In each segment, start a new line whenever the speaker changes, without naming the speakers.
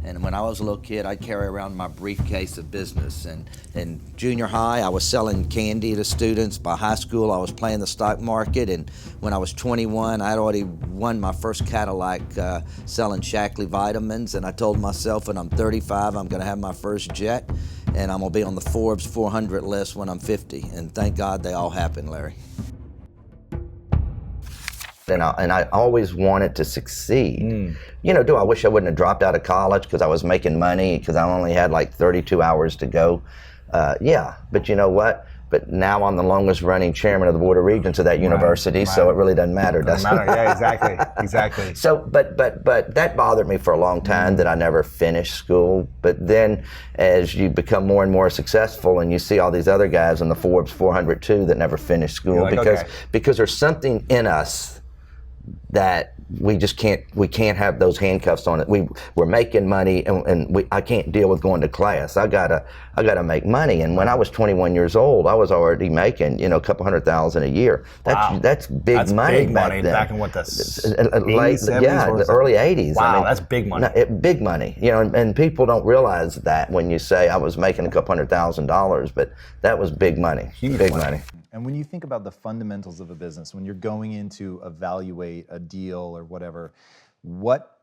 And when I was a little kid, I'd carry around my briefcase of business. And in junior high, I was selling candy to students. By high school, I was playing the stock market. And when I was 21, I'd already won my first Cadillac selling Shackley vitamins. And I told myself when I'm 35, I'm going to have my first jet. And I'm going to be on the Forbes 400 list when I'm 50. And thank God they all happened, Larry. And I always wanted to succeed. You know, I wish I wouldn't have dropped out of college because I was making money because I only had like 32 hours to go. Yeah, but you know what? But now I'm the longest running chairman of the Board of Regents of that university, so it really doesn't matter, does it?
Yeah, exactly.
So, but that bothered me for a long time that I never finished school. But then as you become more and more successful and you see all these other guys in the Forbes 400 too that never finished school because there's something in us that we just can't have those handcuffs on it. We're making money and I can't deal with going to class. I gotta make money. And when I was 21 years old, I was already making, a couple $100,000 a year. That's big money back then.
Back in what the
80s, the early 80s.
Wow,
I mean,
that's big money.
Big money. And people don't realize that when you say I was making a couple $100,000, but that was big money. Big money.
And when you think about the fundamentals of a business, when you're going in to evaluate a deal or whatever, what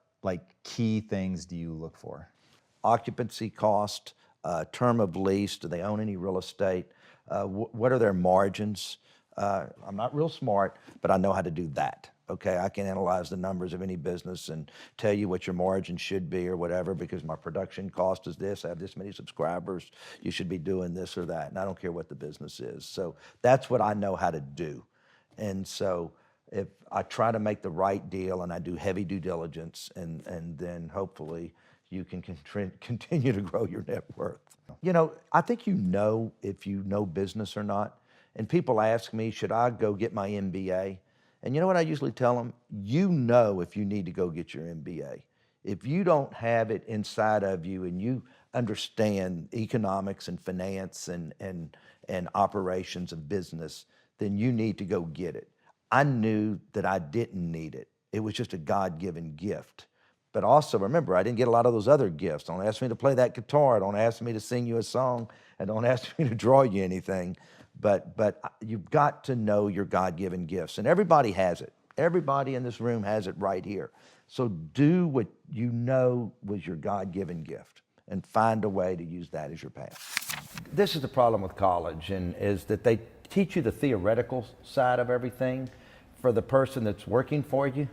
key things do you look for?
Occupancy cost, term of lease, do they own any real estate? What are their margins? I'm not real smart, but I know how to do that. Okay, I can analyze the numbers of any business and tell you what your margin should be or whatever because my production cost is this, I have this many subscribers, you should be doing this or that, and I don't care what the business is. So that's what I know how to do. And so if I try to make the right deal and I do heavy due diligence and then hopefully you can continue to grow your net worth. I think if you know business or not. And people ask me, should I go get my MBA? And you know what I usually tell them? If you need to go get your MBA. If you don't have it inside of you and you understand economics and finance and operations of business, then you need to go get it. I knew that I didn't need it. It was just a God-given gift. But also remember, I didn't get a lot of those other gifts. Don't ask me to play that guitar. Don't ask me to sing you a song. And don't ask me to draw you anything. But you've got to know your God-given gifts. And everybody has it. Everybody in this room has it right here. So do what you know was your God-given gift and find a way to use that as your path. This is the problem with college, and is that they teach you the theoretical side of everything for the person that's working for you,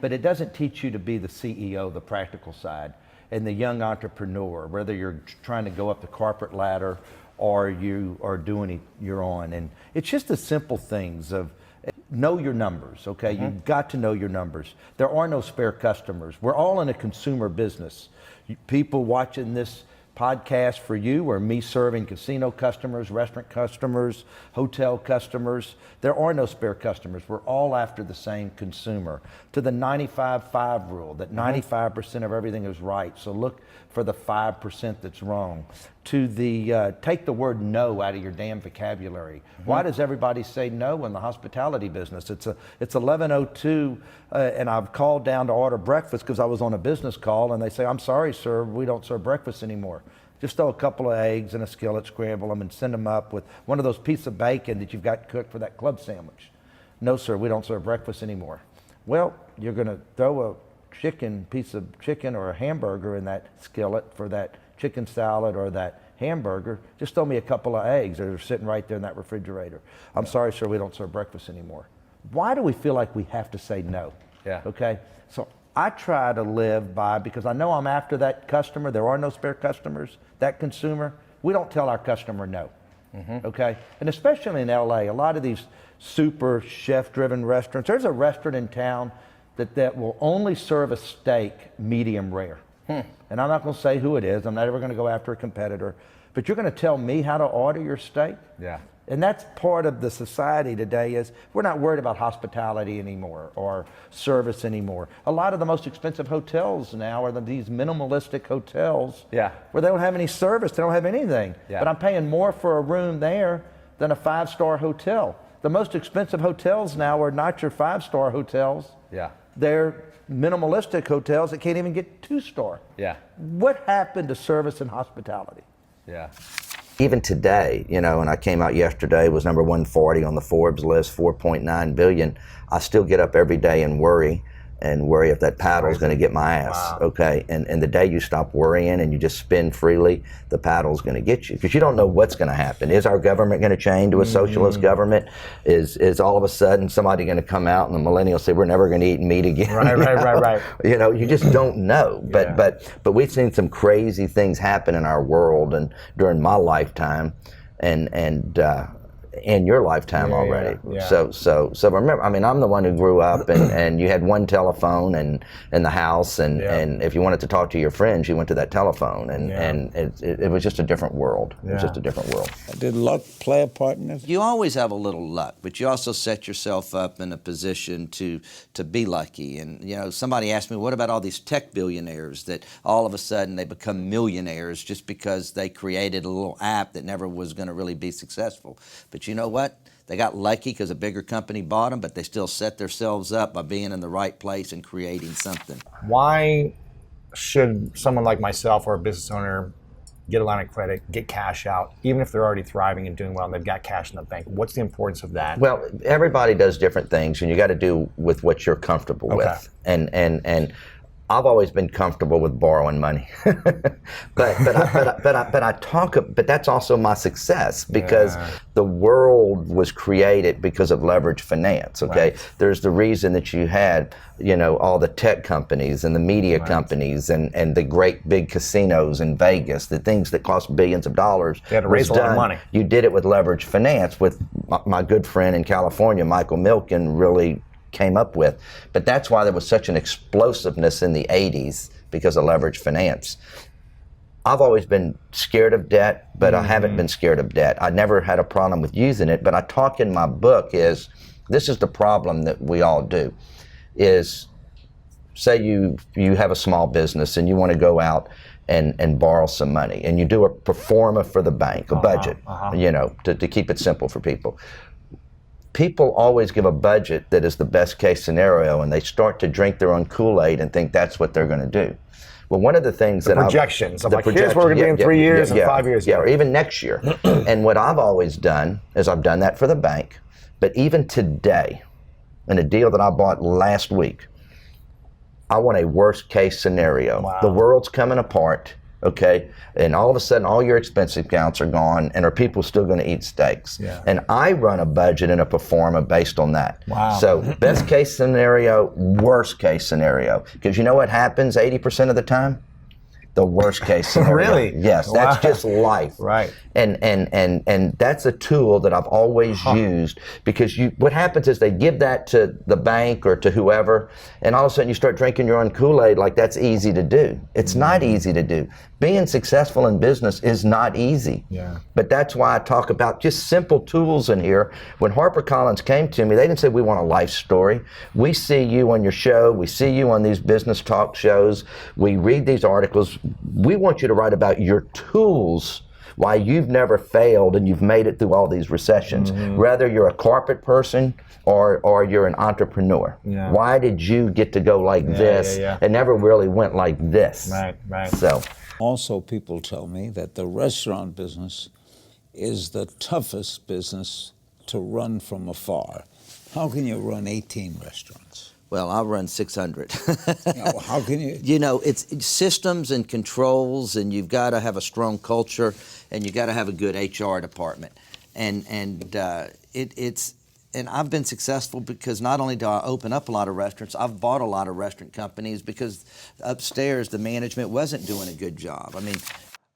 but it doesn't teach you to be the CEO, the practical side, and the young entrepreneur, whether you're trying to go up the corporate ladder or you are doing it your own. And it's just the simple things of know your numbers, okay? You've got to know your numbers. There are no spare customers. We're all in a consumer business. People watching this podcast for you or me serving casino customers, restaurant customers, hotel customers. There are no spare customers. We're all after the same consumer. To the 95-5 rule, that 95% of everything is right. So look for the 5% that's wrong. To the take the word no out of your damn vocabulary. Why does everybody say no in the hospitality business? It's 11:02 and I've called down to order breakfast because I was on a business call and they say, I'm sorry, sir, we don't serve breakfast anymore. Just throw a couple of eggs in a skillet, scramble them, and send them up with one of those pieces of bacon that you've got cooked for that club sandwich. No, sir, we don't serve breakfast anymore. Well, you're going to throw a piece of chicken or a hamburger in that skillet for that chicken salad or that hamburger. Just throw me a couple of eggs that are sitting right there in that refrigerator. I'm sorry, sir, we don't serve breakfast anymore. Why do we feel like we have to say no?
Yeah.
Okay, so I try to live by, because I know I'm after that customer, there are no spare customers, that consumer, we don't tell our customer no, okay? And especially in LA, a lot of these super chef-driven restaurants, there's a restaurant in town that will only serve a steak medium rare. And I'm not gonna say who it is, I'm not ever gonna go after a competitor, but you're gonna tell me how to order your steak?
Yeah.
And that's part of the society today is we're not worried about hospitality anymore or service anymore. A lot of the most expensive hotels now are these minimalistic hotels where they don't have any service, they don't have anything. But I'm paying more for a room there than a 5-star hotel. The most expensive hotels now are not your 5-star hotels. they're minimalistic hotels that can't even get 2-star.
Yeah.
What happened to service and hospitality?
Yeah.
Even today, you know, and I came out yesterday, was number 140 on the Forbes list, 4.9 billion. I still get up every day and worry if that paddle is going to get my ass.
Wow.
Okay, and the day you stop worrying and you just spin freely, the paddle's going to get you, because you don't know what's going to happen. Is our government going to change to a socialist government? Is all of a sudden somebody going to come out and the millennials say we're never going to eat meat again?
Right.
You know, you just don't know. But we've seen some crazy things happen in our world and during my lifetime, and in your lifetime already.
Yeah.
So remember, I mean, I'm the one who grew up and you had one telephone in the house, and if you wanted to talk to your friends, you went to that telephone, and it was just a different world. It was just a different world.
Did luck play a part in this?
You always have a little luck, but you also set yourself up in a position to be lucky. And, you know, somebody asked me, what about all these tech billionaires that all of a sudden they become millionaires just because they created a little app that never was going to really be successful? But you know what? They got lucky because a bigger company bought them, but they still set themselves up by being in the right place and creating something.
Why should someone like myself or a business owner get a line of credit, get cash out, even if they're already thriving and doing well and they've got cash in the bank? What's the importance of that?
Well, everybody does different things, and you got to do with what you're comfortable with. And I've always been comfortable with borrowing money, but that's also my success, because the world was created because of leverage finance. Okay, there's the reason that you had, you know, all the tech companies and the media companies and the great big casinos in Vegas, the things that cost billions of dollars.
They had to raise a lot of money.
You did it with leverage finance, with my good friend in California, Michael Milken, really came up with. But that's why there was such an explosiveness in the 80s, because of leverage finance. I've always been scared of debt, but I haven't been scared of debt. I never had a problem with using it, but I talk in my book this is the problem that we all do, is say you have a small business and you want to go out and borrow some money, and you do a pro forma for the bank, a budget, you know, to keep it simple for people. People always give a budget that is the best case scenario, and they start to drink their own Kool-Aid and think that's what they're going to do. Well, one of the things
the projections, here's where we're going to be in 3 years and 5 years.
Or even next year. And what I've always done is I've done that for the bank, but even today, in a deal that I bought last week, I want a worst case scenario.
Wow.
The world's coming apart. Okay, and all of a sudden all your expense accounts are gone, and are people still going to eat steaks? And I run a budget and a pro forma based on that.
Wow.
So best case scenario, worst case scenario, because you know what happens 80% of the time? The worst case scenario.
Really?
Yes, that's just life.
Right.
And that's a tool that I've always used, because what happens is they give that to the bank or to whoever, and all of a sudden you start drinking your own Kool-Aid like that's easy to do. It's not easy to do. Being successful in business is not easy. But that's why I talk about just simple tools in here. When HarperCollins came to me, they didn't say we want a life story. We see you on your show. We see you on these business talk shows. We read these articles. We want you to write about your tools, why you've never failed and you've made it through all these recessions. Whether you're a corporate person or you're an entrepreneur. Why did you get to go like this and never really went like this?
Right.
So.
Also, people tell me that the restaurant business is the toughest business to run from afar. How can you run 18 restaurants?
Well, I'll run 600.
How can you?
You know, it's systems and controls, and you've got to have a strong culture, and you've got to have a good HR department. And I've been successful because not only do I open up a lot of restaurants, I've bought a lot of restaurant companies because upstairs the management wasn't doing a good job. I mean,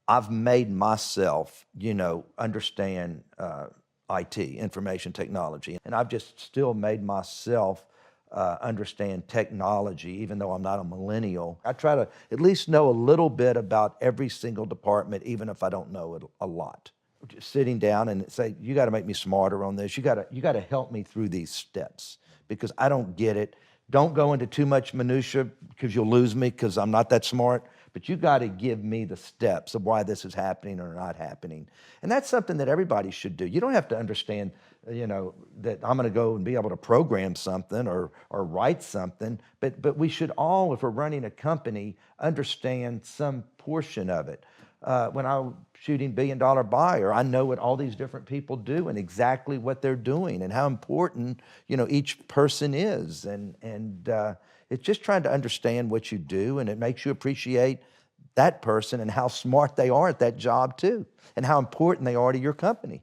I've made myself, you know, understand IT, information technology, and I've just still made myself understand technology, even though I'm not a millennial. I try to at least know a little bit about every single department, even if I don't know it a lot. Just sitting down and say, you got to make me smarter on this. You got to help me through these steps because I don't get it. Don't go into too much minutia because you'll lose me because I'm not that smart. But you got to give me the steps of why this is happening or not happening. And that's something that everybody should do. You don't have to understand
you know, that I'm going to go and be able to program something or write something. But we should all, if we're running a company, understand some portion of it. When I'm shooting $1 Billion Buyer, I know what all these different people do and exactly what they're doing and how important, you know, each person is. And it's just trying to understand what you do, and it makes you appreciate that person and how smart they are at that job too, and how important they are to your company.